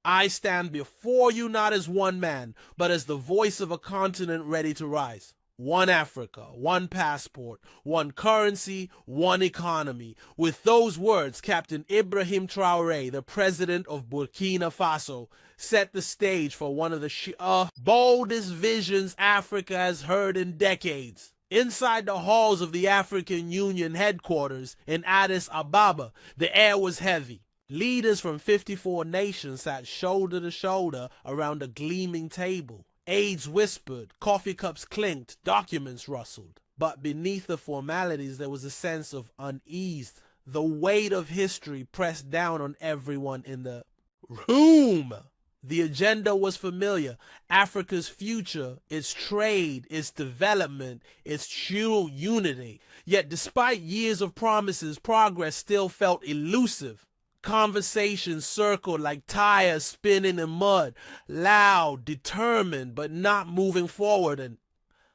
I stand before you not as one man, but as the voice of a continent ready to rise. One Africa, one passport, one currency, one economy. With those words, Captain Ibrahim Traoré, the president of Burkina Faso, set the stage for one of the boldest visions Africa has heard in decades. Inside the halls of the African Union headquarters in Addis Ababa, the air was heavy. Leaders from 54 nations sat shoulder to shoulder around a gleaming table. Aides whispered, coffee cups clinked, documents rustled. But beneath the formalities there was a sense of unease. The weight of history pressed down on everyone in the room. The agenda was familiar. Africa's future, its trade, its development, its true unity. Yet despite years of promises, progress still felt elusive. Conversations circled like tires spinning in mud, loud, determined, but not moving forward. And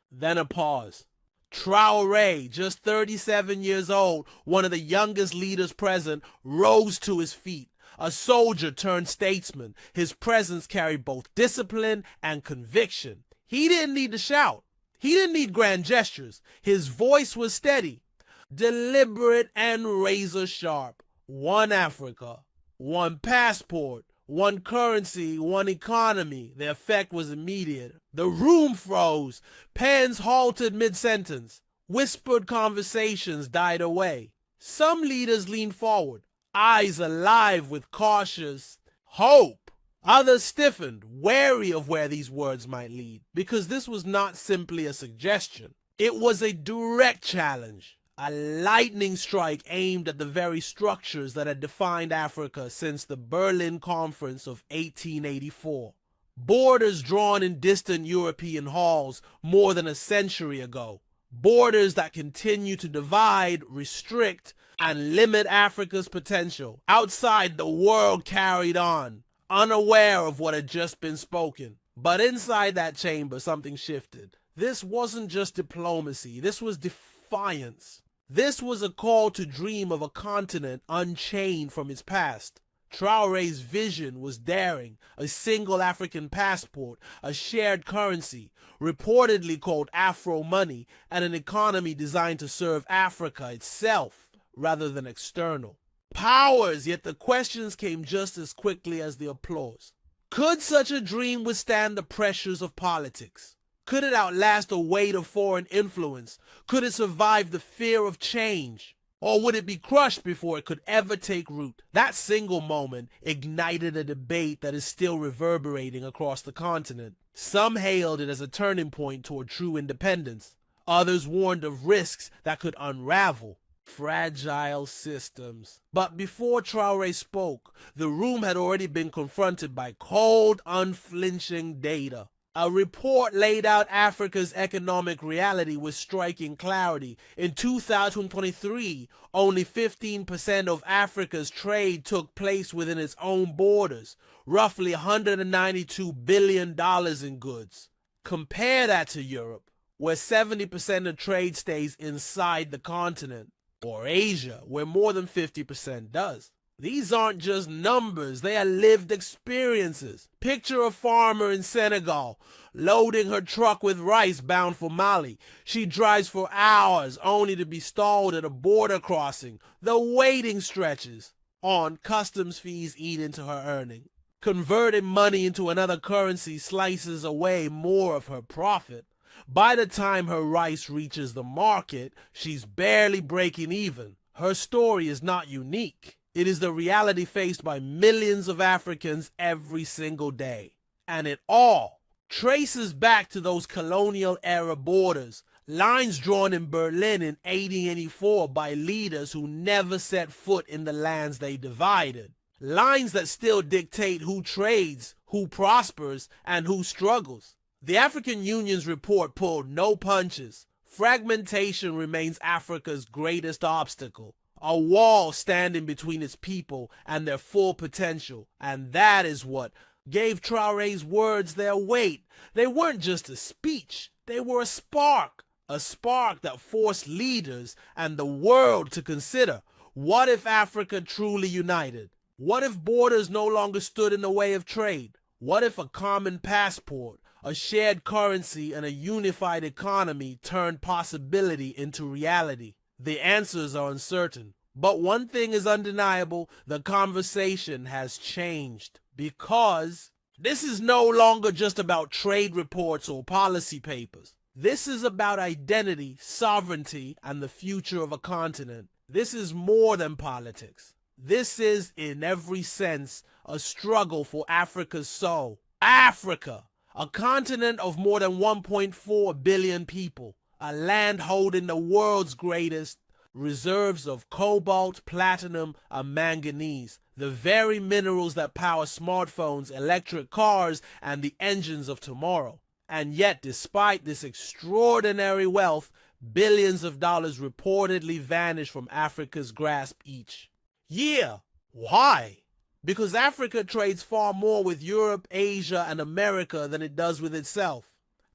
then a pause. Traore, just 37 years old, one of the youngest leaders present, rose to his feet. A soldier turned statesman. His presence carried both discipline and conviction. He didn't need to shout. He didn't need grand gestures. His voice was steady, deliberate, and razor sharp. One Africa, one passport, one currency, one economy. The effect was immediate. The room froze. Pens halted mid-sentence. Whispered conversations died away. Some leaders leaned forward, eyes alive with cautious hope. Others stiffened, wary of where these words might lead, because this was not simply a suggestion. It was a direct challenge. A lightning strike aimed at the very structures that had defined Africa since the Berlin Conference of 1884. Borders drawn in distant European halls more than a century ago. Borders that continue to divide, restrict, and limit Africa's potential. Outside, the world carried on, unaware of what had just been spoken. But inside that chamber, something shifted. This wasn't just diplomacy. This was defiance. This was a call to dream of a continent unchained from its past. Traoré's vision was daring, a single African passport, a shared currency, reportedly called Afro Money, and an economy designed to serve Africa itself rather than external powers. Yet the questions came just as quickly as the applause. Could such a dream withstand the pressures of politics? Could it outlast the weight of foreign influence? Could it survive the fear of change? Or would it be crushed before it could ever take root? That single moment ignited a debate that is still reverberating across the continent. Some hailed it as a turning point toward true independence. Others warned of risks that could unravel fragile systems. But before Traoré spoke, the room had already been confronted by cold, unflinching data. A report laid out Africa's economic reality with striking clarity. In 2023, only 15% of Africa's trade took place within its own borders, roughly $192 billion in goods. Compare that to Europe, where 70% of trade stays inside the continent, or Asia, where more than 50% does. These aren't just numbers, they are lived experiences. Picture a farmer in Senegal loading her truck with rice bound for Mali. She drives for hours only to be stalled at a border crossing. The waiting stretches on. Customs fees eat into her earning. Converting money into another currency slices away more of her profit. By the time her rice reaches the market, she's barely breaking even. Her story is not unique. It is the reality faced by millions of Africans every single day. And it all traces back to those colonial-era borders, lines drawn in Berlin in 1884 by leaders who never set foot in the lands they divided. Lines that still dictate who trades, who prospers, and who struggles. The African Union's report pulled no punches. Fragmentation remains Africa's greatest obstacle. A wall standing between its people and their full potential. And that is what gave Traoré's words their weight. They weren't just a speech, they were a spark that forced leaders and the world to consider, what if Africa truly united? What if borders no longer stood in the way of trade? What if a common passport, a shared currency, and a unified economy turned possibility into reality? The answers are uncertain. But one thing is undeniable, the conversation has changed. Because this is no longer just about trade reports or policy papers. This is about identity, sovereignty, and the future of a continent. This is more than politics. This is, in every sense, a struggle for Africa's soul. Africa, a continent of more than 1.4 billion people, a land holding the world's greatest reserves of cobalt, platinum, and manganese, the very minerals that power smartphones, electric cars, and the engines of tomorrow. And yet, despite this extraordinary wealth, billions of dollars reportedly vanish from Africa's grasp each year. Why? Because Africa trades far more with Europe, Asia, and America than it does with itself.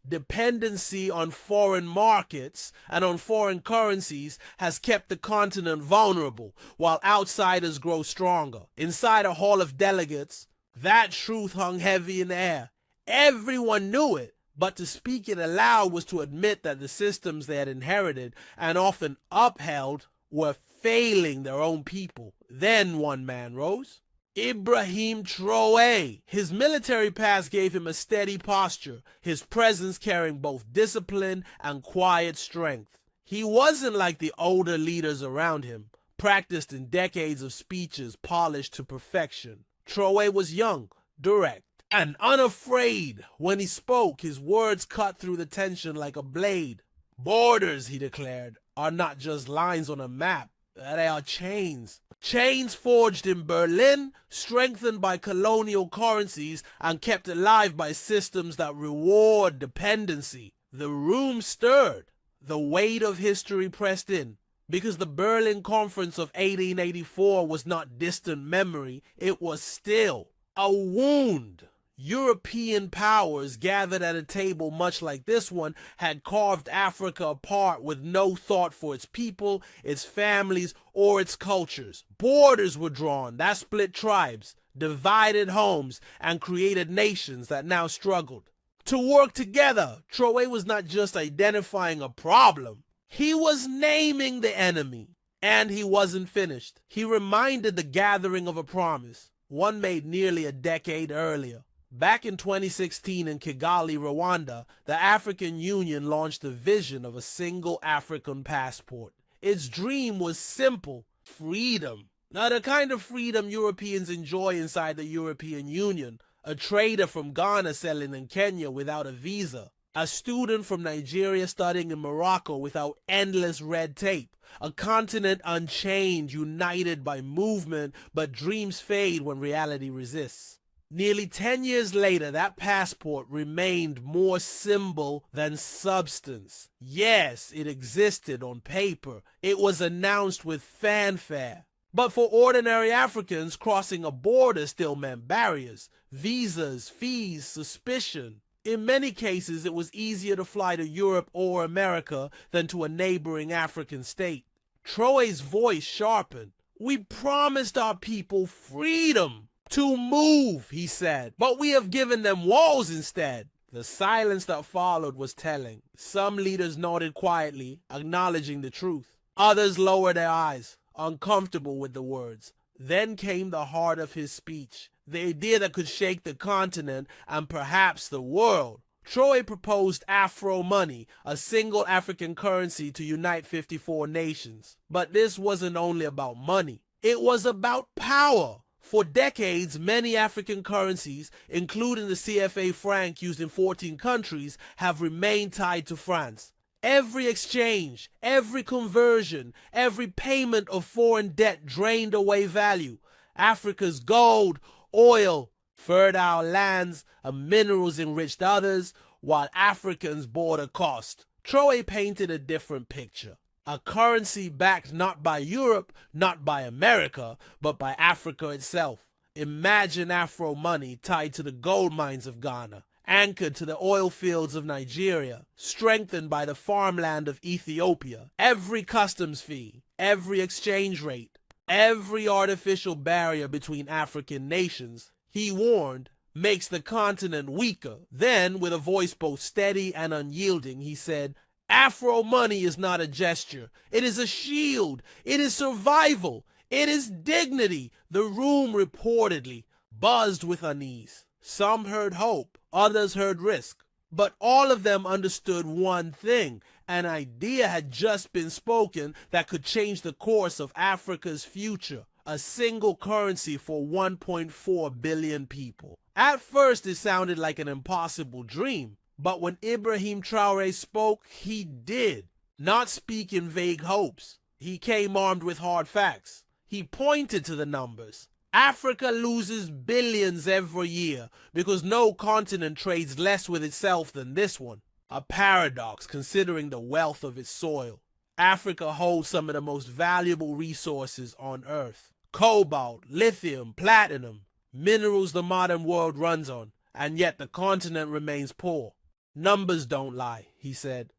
Dependency on foreign markets and on foreign currencies has kept the continent vulnerable, while outsiders grow stronger. Inside a hall of delegates, that truth hung heavy in the air. Everyone knew it, but to speak it aloud was to admit that the systems they had inherited and often upheld were failing their own people. Then one man rose. Ibrahim Traoré. His military past gave him a steady posture, his presence carrying both discipline and quiet strength. He wasn't like the older leaders around him, practiced in decades of speeches polished to perfection. Traoré was young, direct, and unafraid. When he spoke, his words cut through the tension like a blade. Borders, he declared, are not just lines on a map. They are chains. Chains forged in Berlin, strengthened by colonial currencies, and kept alive by systems that reward dependency. The room stirred. The weight of history pressed in. Because the Berlin Conference of 1884 was not distant memory, it was still a wound. European powers gathered at a table much like this one had carved Africa apart with no thought for its people, its families, or its cultures. Borders were drawn that split tribes, divided homes, and created nations that now struggled to work together. Traoré was not just identifying a problem, he was naming the enemy. And he wasn't finished. He reminded the gathering of a promise, one made nearly a decade earlier. Back in 2016 in Kigali, Rwanda, the African Union launched the vision of a single African passport. Its dream was simple: freedom. Now, the kind of freedom Europeans enjoy inside the European Union. A trader from Ghana selling in Kenya without a visa. A student from Nigeria studying in Morocco without endless red tape. A continent unchained, united by movement, but dreams fade when reality resists. Nearly 10 years later, that passport remained more symbol than substance. Yes, it existed on paper. It was announced with fanfare. But for ordinary Africans, crossing a border still meant barriers, visas, fees, suspicion. In many cases, it was easier to fly to Europe or America than to a neighboring African state. Traoré's voice sharpened. We promised our people freedom to move, he said, but we have given them walls instead. The silence that followed was telling. Some leaders nodded quietly, acknowledging the truth. Others lowered their eyes, uncomfortable with the words. Then came the heart of his speech, the idea that could shake the continent and perhaps the world. Traoré proposed Afro Money, a single African currency to unite 54 nations. But this wasn't only about money. It was about power. For decades, many African currencies, including the CFA franc used in 14 countries, have remained tied to France. Every exchange, every conversion, every payment of foreign debt drained away value. Africa's gold, oil, fertile lands, and minerals enriched others, while Africans bore the cost. Traoré painted a different picture. A currency backed not by Europe, not by America, but by Africa itself. Imagine Afro Money tied to the gold mines of Ghana, anchored to the oil fields of Nigeria, strengthened by the farmland of Ethiopia. Every customs fee, every exchange rate, Every artificial barrier between African nations, he warned, makes the continent weaker. Then, with a voice both steady and unyielding, he said, Afro Money is not a gesture. It is a shield. It is survival. It is dignity. The room reportedly buzzed with unease. Some heard hope. Others heard risk. But all of them understood one thing. An idea had just been spoken that could change the course of Africa's future. A single currency for 1.4 billion people. At first, it sounded like an impossible dream. But when Ibrahim Traoré spoke, he did. Not speak in vague hopes. He came armed with hard facts. He pointed to the numbers. Africa loses billions every year because no continent trades less with itself than this one. A paradox considering the wealth of its soil. Africa holds some of the most valuable resources on Earth. Cobalt, lithium, platinum, minerals the modern world runs on, and yet the continent remains poor. Numbers don't lie, he said.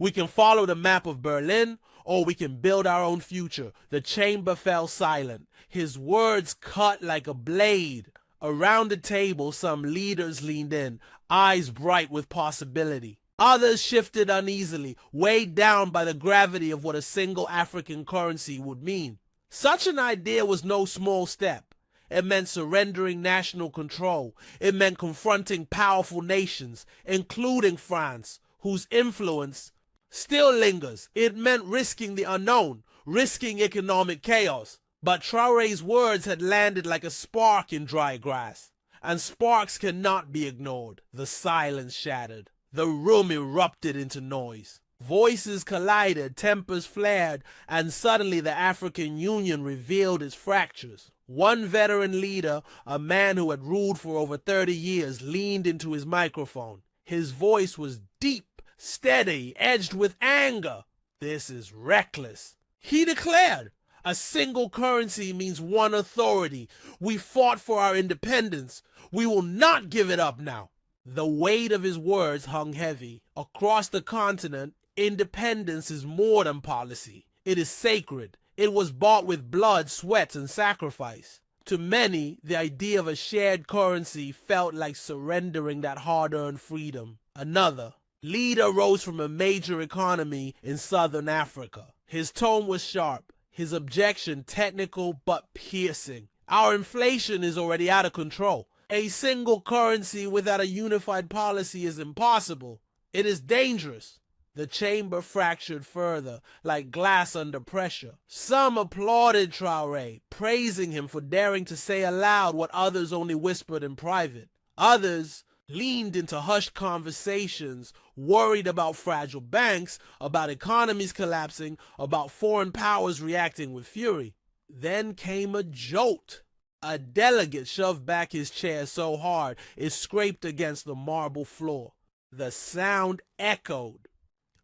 We can follow the map of Berlin, or we can build our own future. The chamber fell silent. His words cut like a blade. Around the table, some leaders leaned in, eyes bright with possibility. Others shifted uneasily, weighed down by the gravity of what a single African currency would mean. Such an idea was no small step. It meant surrendering national control. It meant confronting powerful nations, including France, whose influence still lingers. It meant risking the unknown, risking economic chaos. But Traoré's words had landed like a spark in dry grass. And sparks cannot be ignored. The silence shattered. The room erupted into noise. Voices collided, tempers flared, and suddenly the African Union revealed its fractures. One veteran leader, a man who had ruled for over 30 years, leaned into his microphone. His voice was deep, steady, edged with anger. This is reckless. He declared, a single currency means one authority. We fought for our independence. We will not give it up now. The weight of his words hung heavy. Across the continent, independence is more than policy. It is sacred. It was bought with blood, sweat, and sacrifice. To many, the idea of a shared currency felt like surrendering that hard-earned freedom. Another leader rose from a major economy in southern Africa. His tone was sharp, his objection technical but piercing. Our inflation is already out of control. A single currency without a unified policy is impossible. It is dangerous. The chamber fractured further, like glass under pressure. Some applauded Traoré, praising him for daring to say aloud what others only whispered in private. Others leaned into hushed conversations, worried about fragile banks, about economies collapsing, about foreign powers reacting with fury. Then came a jolt. A delegate shoved back his chair so hard it scraped against the marble floor. The sound echoed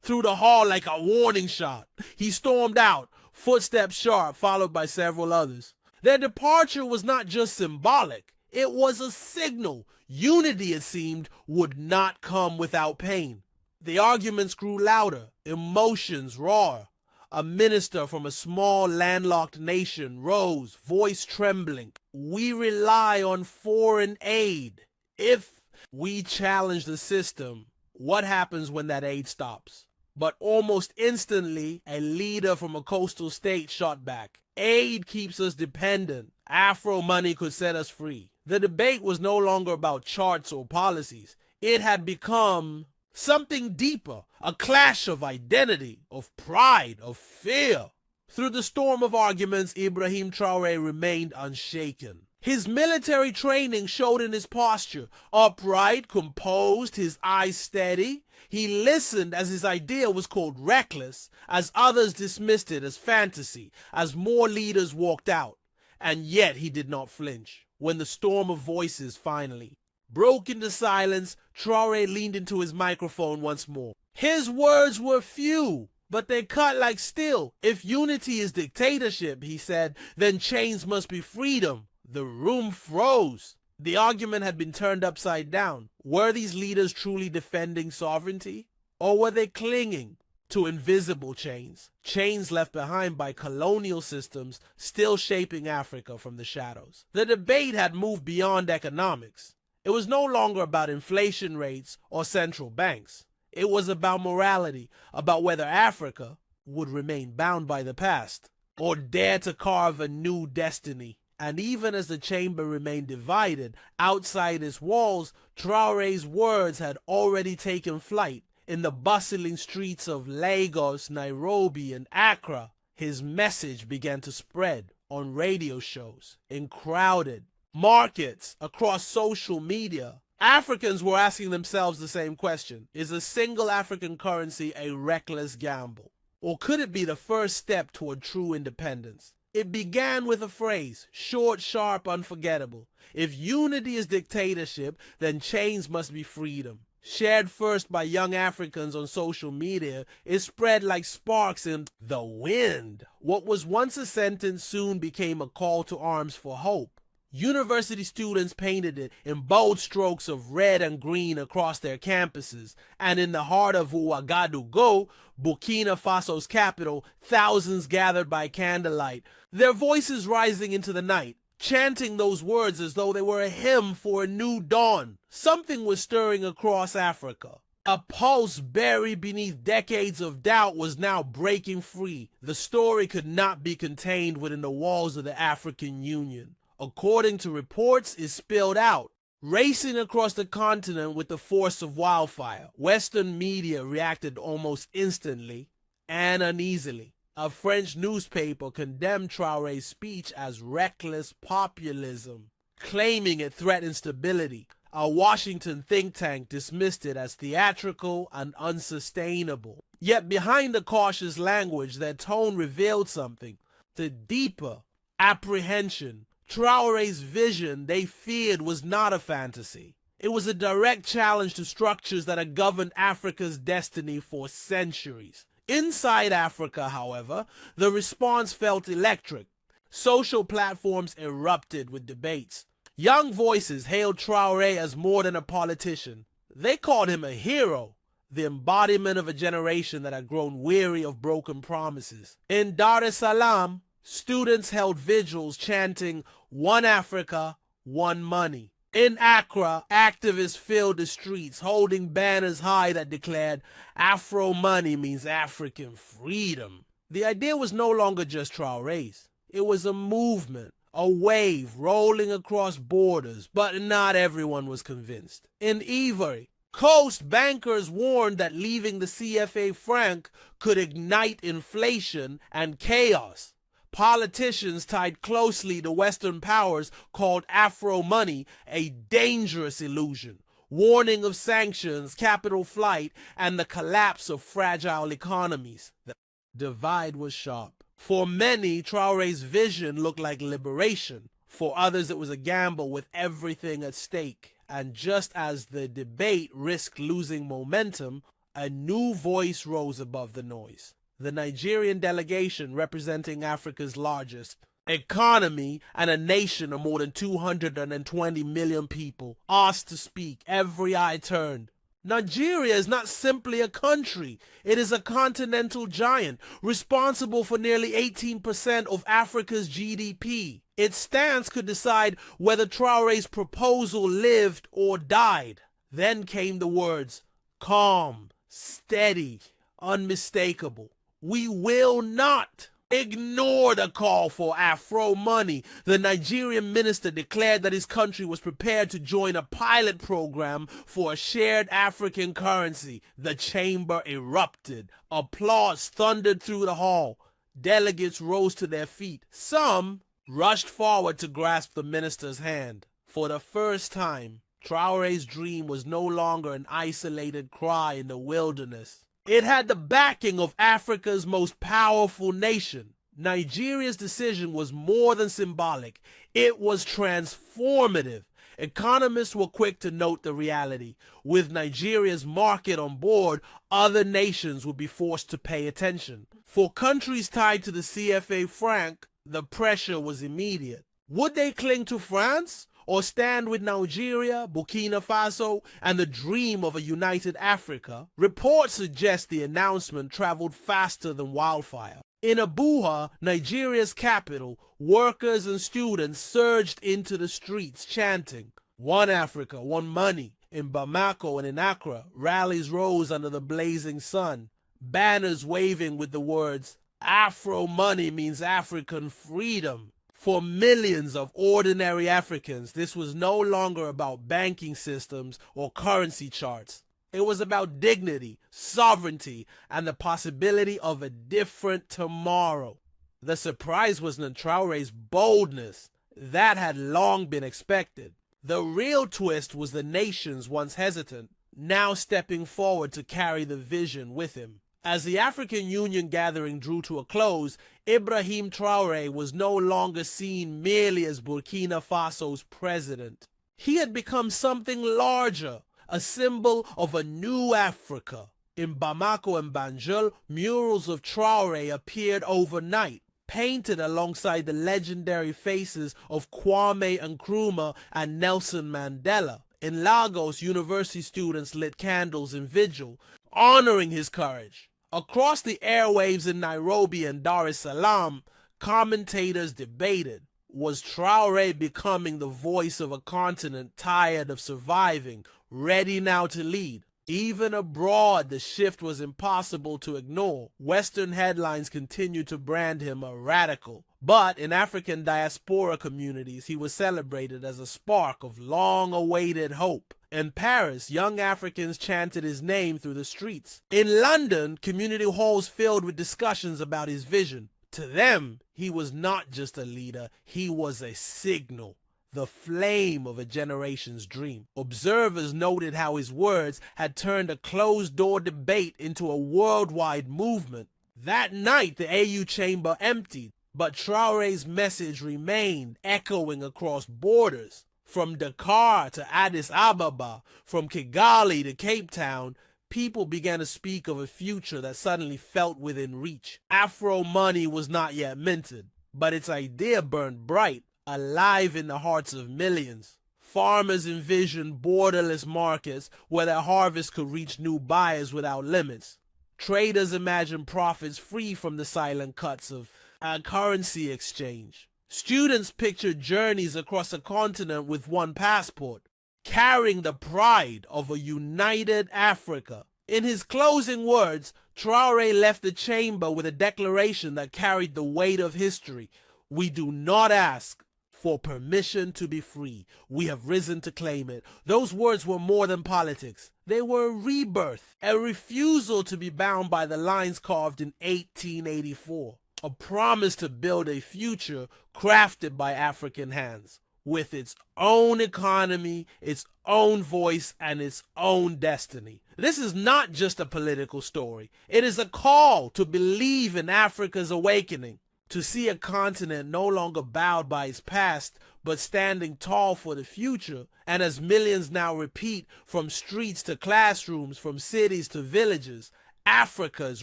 through the hall like a warning shot. He stormed out, footsteps sharp, followed by several others. Their departure was not just symbolic. It was a signal. Unity, it seemed, would not come without pain. The arguments grew louder, emotions raw. A minister from a small landlocked nation rose, voice trembling. We rely on foreign aid. If we challenge the system, what happens when that aid stops? But almost instantly, a leader from a coastal state shot back. Aid keeps us dependent. Afro Money could set us free. The debate was no longer about charts or policies. It had become something deeper, a clash of identity, of pride, of fear. Through the storm of arguments, Ibrahim Traoré remained unshaken. His military training showed in his posture, upright, composed, his eyes steady. He listened as his idea was called reckless, as others dismissed it as fantasy, as more leaders walked out. And yet he did not flinch. When the storm of voices finally broke into silence, Traoré leaned into his microphone once more. His words were few, but they cut like steel. If unity is dictatorship, he said, then chains must be freedom. The room froze. The argument had been turned upside down. Were these leaders truly defending sovereignty? Or were they clinging, to invisible chains, chains left behind by colonial systems still shaping Africa from the shadows. The debate had moved beyond economics. It was no longer about inflation rates or central banks. It was about morality, about whether Africa would remain bound by the past or dare to carve a new destiny. And even as the chamber remained divided outside its walls, Traore's words had already taken flight. In the bustling streets of Lagos, Nairobi, and Accra, his message began to spread on radio shows, in crowded markets, across social media. Africans were asking themselves the same question: is a single African currency a reckless gamble? Or could it be the first step toward true independence? It began with a phrase, short, sharp, unforgettable. If unity is dictatorship, then chains must be freedom. Shared first by young Africans on social media, it spread like sparks in the wind. What was once a sentence soon became a call to arms for hope. University students painted it in bold strokes of red and green across their campuses, and in the heart of Ouagadougou, Burkina Faso's capital, thousands gathered by candlelight, their voices rising into the night, chanting those words as though they were a hymn for a new dawn. Something was stirring across Africa. A pulse buried beneath decades of doubt was now breaking free. The story could not be contained within the walls of the African Union. According to reports, it spilled out, racing across the continent with the force of wildfire. Western media reacted almost instantly and uneasily. A French newspaper condemned Traore's speech as reckless populism, claiming it threatened stability. A Washington think tank dismissed it as theatrical and unsustainable. Yet behind the cautious language, their tone revealed something: the deeper apprehension. Traore's vision, they feared, was not a fantasy. It was a direct challenge to structures that had governed Africa's destiny for centuries. Inside Africa, however, the response felt electric. Social platforms erupted with debates. Young voices hailed Traore as more than a politician. They called him a hero, the embodiment of a generation that had grown weary of broken promises. In Dar es Salaam, students held vigils chanting, "One Africa, one money." In Accra, activists filled the streets, holding banners high that declared, "Afro Money means African freedom." The idea was no longer just Traore's. It was a movement, a wave rolling across borders, but not everyone was convinced. In Ivory Coast, bankers warned that leaving the CFA franc could ignite inflation and chaos. Politicians tied closely to Western powers called Afro Money a dangerous illusion, warning of sanctions, capital flight, and the collapse of fragile economies. The divide was sharp. For many, Traore's vision looked like liberation. For others, it was a gamble with everything at stake. And just as the debate risked losing momentum, a new voice rose above the noise. The Nigerian delegation, representing Africa's largest economy and a nation of more than 220 million people, asked to speak. Every eye turned. Nigeria is not simply a country. It is a continental giant, responsible for nearly 18% of Africa's GDP. Its stance could decide whether Traore's proposal lived or died. Then came the words, calm, steady, unmistakable. "We will not ignore the call for Afro Money." The Nigerian minister declared that his country was prepared to join a pilot program for a shared African currency. The chamber erupted. Applause thundered through the hall. Delegates rose to their feet. Some rushed forward to grasp the minister's hand. For the first time, Traore's dream was no longer an isolated cry in the wilderness. It had the backing of Africa's most powerful nation. Nigeria's decision was more than symbolic. It was transformative. Economists were quick to note the reality. With Nigeria's market on board, other nations would be forced to pay attention. For countries tied to the CFA franc, the pressure was immediate. Would they cling to France, or stand with Nigeria, Burkina Faso, and the dream of a united Africa, reports suggest the announcement traveled faster than wildfire. In Abuja, Nigeria's capital, workers and students surged into the streets chanting, "One Africa, one money." In Bamako and in Accra, rallies rose under the blazing sun, banners waving with the words, "Afro Money means African freedom." For millions of ordinary Africans, this was no longer about banking systems or currency charts. It was about dignity, sovereignty, and the possibility of a different tomorrow. The surprise was in Traore's boldness. That had long been expected. The real twist was the nations, once hesitant, now stepping forward to carry the vision with him. As the African Union gathering drew to a close, Ibrahim Traoré was no longer seen merely as Burkina Faso's president. He had become something larger, a symbol of a new Africa. In Bamako and Banjul, murals of Traoré appeared overnight, painted alongside the legendary faces of Kwame Nkrumah and Nelson Mandela. In Lagos, university students lit candles in vigil, honoring his courage. Across the airwaves in Nairobi and Dar es Salaam, commentators debated, was Traoré becoming the voice of a continent tired of surviving, ready now to lead? Even abroad, the shift was impossible to ignore. Western headlines continued to brand him a radical. But in African diaspora communities, he was celebrated as a spark of long-awaited hope. In Paris, young Africans chanted his name through the streets. In London, community halls filled with discussions about his vision. To them, he was not just a leader, he was a signal. The flame of a generation's dream. Observers noted how his words had turned a closed-door debate into a worldwide movement. That night, the AU chamber emptied, but Traoré's message remained, echoing across borders. From Dakar to Addis Ababa, from Kigali to Cape Town, people began to speak of a future that suddenly felt within reach. Afro Money was not yet minted, but its idea burned bright, alive in the hearts of millions. Farmers envisioned borderless markets where their harvest could reach new buyers without limits. Traders imagined profits free from the silent cuts of a currency exchange. Students pictured journeys across a continent with one passport, carrying the pride of a united Africa. In his closing words, Traoré left the chamber with a declaration that carried the weight of history. "We do not ask for permission to be free. We have risen to claim it." Those words were more than politics. They were a rebirth, a refusal to be bound by the lines carved in 1884, a promise to build a future crafted by African hands, with its own economy, its own voice, and its own destiny. This is not just a political story. It is a call to believe in Africa's awakening, to see a continent no longer bowed by its past, but standing tall for the future. And as millions now repeat, from streets to classrooms, from cities to villages, Africa is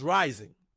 rising.